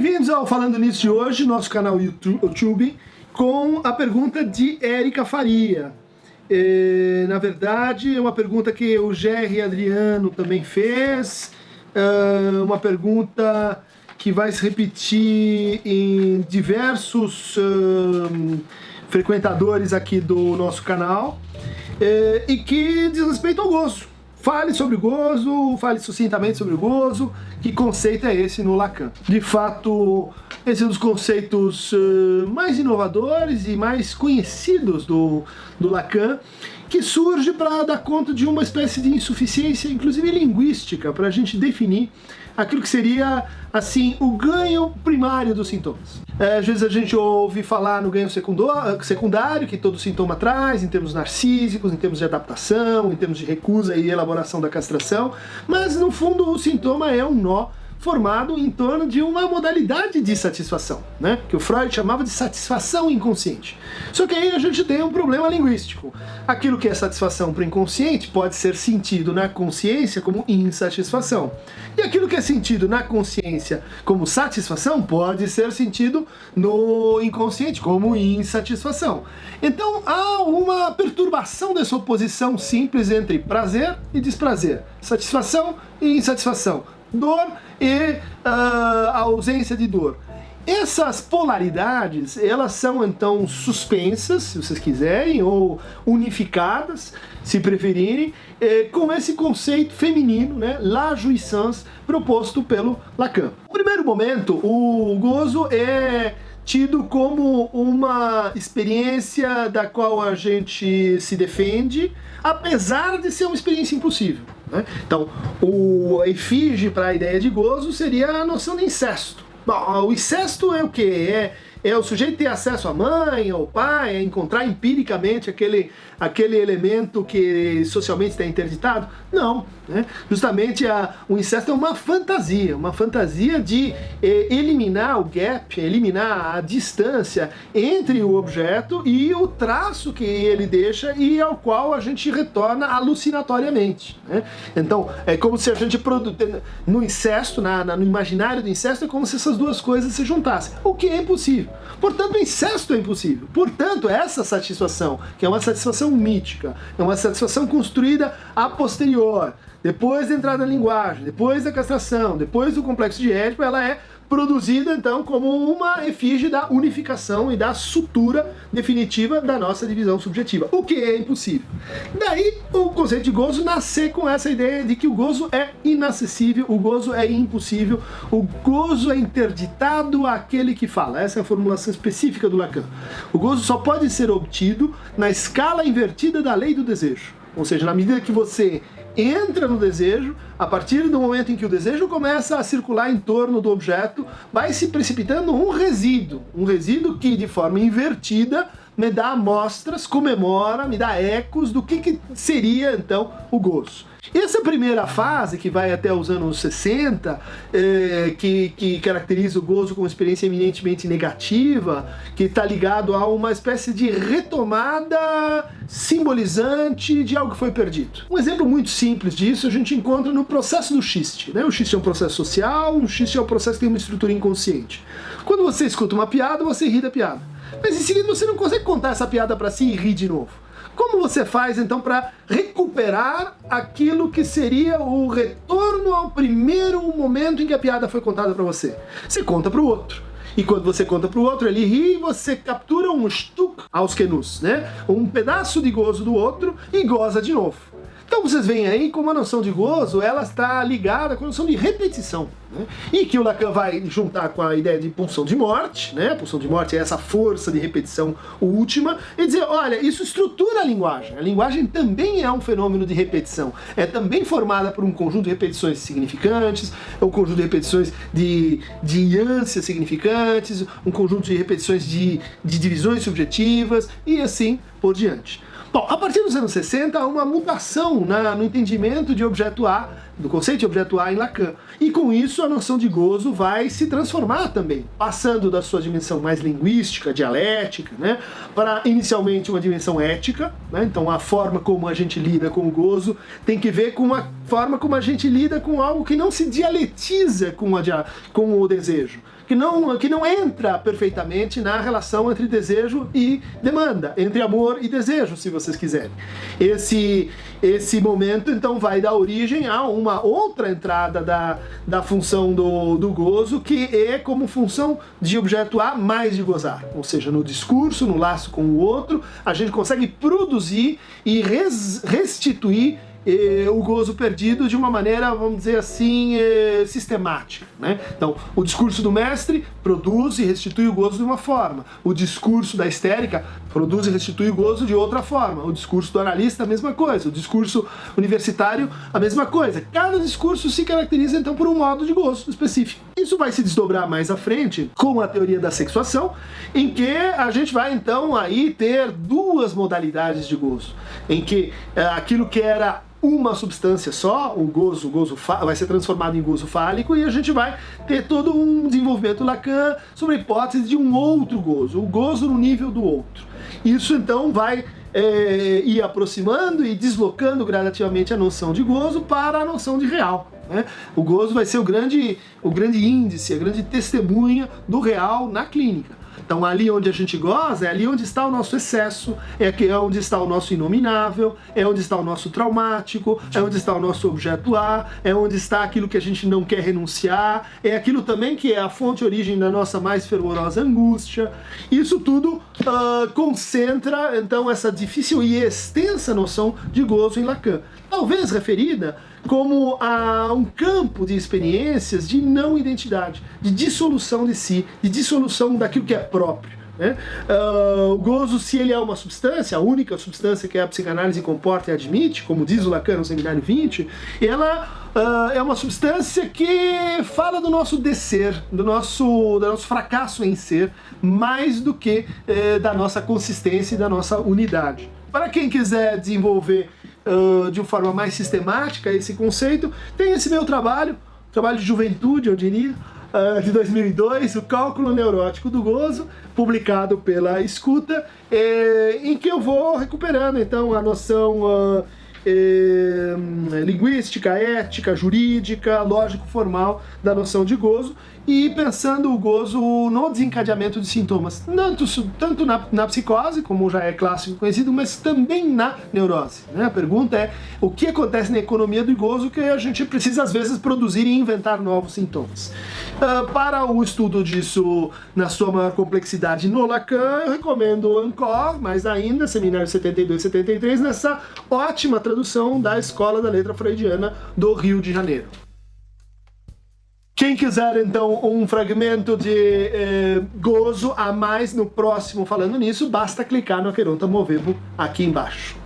Bem-vindos ao Falando Nisso de hoje, nosso canal YouTube, com a pergunta de Érica Faria. Na verdade, é uma pergunta que o Gerry Adriano também fez, uma pergunta que vai se repetir em diversos frequentadores aqui do nosso canal, e que diz respeito ao gozo. Fale sobre o gozo, fale sucintamente sobre o gozo, que conceito é esse no Lacan. De fato, esse é um dos conceitos mais inovadores e mais conhecidos do Lacan, que surge para dar conta de uma espécie de insuficiência, inclusive linguística, para a gente definir aquilo que seria, assim, o ganho primário dos sintomas. Às vezes a gente ouve falar no ganho secundário, que todo sintoma traz, em termos narcísicos, em termos de adaptação, em termos de recusa e elaboração da castração, mas no fundo o sintoma é um nó formado em torno de uma modalidade de satisfação, né? Que o Freud chamava de satisfação inconsciente. Só que aí a gente tem um problema linguístico. Aquilo que é satisfação para o inconsciente pode ser sentido na consciência como insatisfação. E aquilo que é sentido na consciência como satisfação pode ser sentido no inconsciente como insatisfação. Então há uma perturbação dessa oposição simples entre prazer e desprazer, satisfação e insatisfação, dor e a ausência de dor. Essas polaridades, elas são então suspensas, se vocês quiserem, ou unificadas, se preferirem, com esse conceito feminino, né, la jouissance, proposto pelo Lacan. No primeiro momento, o gozo é tido como uma experiência da qual a gente se defende, apesar de ser uma experiência impossível, né? Então, o efígie para a ideia de gozo seria a noção de incesto. Bom, o incesto é o quê? É o sujeito ter acesso à mãe, ao pai, é encontrar empiricamente aquele elemento que socialmente está interditado? Não, né? Justamente o incesto é uma fantasia de eliminar o gap, eliminar a distância entre o objeto e o traço que ele deixa e ao qual a gente retorna alucinatoriamente, né? Então, é como se a gente no incesto, no imaginário do incesto, é como se essas duas coisas se juntassem, o que é impossível. Portanto, o incesto é impossível. Portanto, essa satisfação, que é uma satisfação mítica, é uma satisfação construída a posterior, depois da entrada na linguagem, depois da castração, depois do complexo de Édipo, ela é produzida, então, como uma efígie da unificação e da sutura definitiva da nossa divisão subjetiva, o que é impossível. Daí, o conceito de gozo nascer com essa ideia de que o gozo é inacessível, o gozo é impossível, o gozo é interditado àquele que fala. Essa é a formulação específica do Lacan. O gozo só pode ser obtido na escala invertida da lei do desejo. Ou seja, na medida que você entra no desejo, a partir do momento em que o desejo começa a circular em torno do objeto, vai se precipitando um resíduo que, de forma invertida, me dá amostras, comemora, me dá ecos do que seria, então, o gozo. Essa primeira fase, que vai até os anos 60, que caracteriza o gozo como experiência eminentemente negativa, que está ligado a uma espécie de retomada simbolizante de algo que foi perdido. Um exemplo muito simples disso a gente encontra no processo do xiste, né? O xiste é um processo social, o xiste é um processo que tem uma estrutura inconsciente. Quando você escuta uma piada, você ri da piada. Mas em seguida você não consegue contar essa piada para si e rir de novo. Como você faz, então, para recuperar aquilo que seria o retorno ao primeiro momento em que a piada foi contada para você? Você conta para o outro. E quando você conta para o outro, ele ri e você captura um Stück aus Genuss, né? Um pedaço de gozo do outro e goza de novo. Então vocês veem aí como a noção de gozo, ela está ligada com a noção de repetição, né? E que o Lacan vai juntar com a ideia de pulsão de morte, né? A pulsão de morte é essa força de repetição última, e dizer, olha, isso estrutura a linguagem. A linguagem também é um fenômeno de repetição. É também formada por um conjunto de repetições significantes, um conjunto de repetições de ânsias significantes, um conjunto de repetições de divisões subjetivas, e assim por diante. Bom, a partir dos anos 60 há uma mutação no entendimento de objeto A do conceito de objeto A em Lacan. E com isso a noção de gozo vai se transformar também, passando da sua dimensão mais linguística, dialética, né, para inicialmente uma dimensão ética, né? Então a forma como a gente lida com o gozo tem que ver com a forma como a gente lida com algo que não se dialetiza com o desejo, que não entra perfeitamente na relação entre desejo e demanda, entre amor e desejo, se vocês quiserem. Esse momento, então, vai dar origem a uma outra entrada da função do gozo, que é como função de objeto A mais de gozar. Ou seja, no discurso, no laço com o outro, a gente consegue produzir e restituir o gozo perdido de uma maneira, vamos dizer assim, sistemática, né? Então, o discurso do mestre produz e restitui o gozo de uma forma. O discurso da histérica produz e restitui o gozo de outra forma. O discurso do analista, a mesma coisa. O discurso universitário, a mesma coisa. Cada discurso se caracteriza, então, por um modo de gozo específico. Isso vai se desdobrar mais à frente com a teoria da sexuação, em que a gente vai, então, aí ter duas modalidades de gozo, em que aquilo que era uma substância só, o gozo vai ser transformado em gozo fálico, e a gente vai ter todo um desenvolvimento Lacan sobre a hipótese de um outro gozo, o gozo no nível do outro. Isso então vai ir aproximando e deslocando gradativamente a noção de gozo para a noção de real, né? O gozo vai ser o grande índice, a grande testemunha do real na clínica. Então ali onde a gente goza é ali onde está o nosso excesso, é onde está o nosso inominável, é onde está o nosso traumático, é onde está o nosso objeto A, é onde está aquilo que a gente não quer renunciar, é aquilo também que é a fonte origem da nossa mais fervorosa angústia. Isso tudo concentra então essa difícil e extensa noção de gozo em Lacan, talvez referida como a um campo de experiências de não identidade, de dissolução de si, de dissolução daquilo que é próprio, né? O gozo, se ele é uma substância, a única substância que a psicanálise comporta e admite, como diz o Lacan no Seminário 20, ela é uma substância que fala do nosso descer, do nosso fracasso em ser, mais do que da nossa consistência e da nossa unidade. Para quem quiser desenvolver de uma forma mais sistemática esse conceito, tem esse meu trabalho de juventude, eu diria, de 2002, o Cálculo Neurótico do Gozo, publicado pela Escuta, em que eu vou recuperando então a noção linguística, ética, jurídica, lógico-formal da noção de gozo, e pensando o gozo no desencadeamento de sintomas, tanto na psicose, como já é clássico conhecido, mas também na neurose, né? A pergunta é o que acontece na economia do gozo que a gente precisa às vezes produzir e inventar novos sintomas. Para o estudo disso na sua maior complexidade no Lacan, eu recomendo o Ancor, mais ainda, Seminário 72 e 73, nessa ótima tradução da Escola da Letra Freudiana do Rio de Janeiro. Quem quiser, então, um fragmento de gozo a mais no próximo Falando Nisso, basta clicar no Aqueronta Movebo aqui embaixo.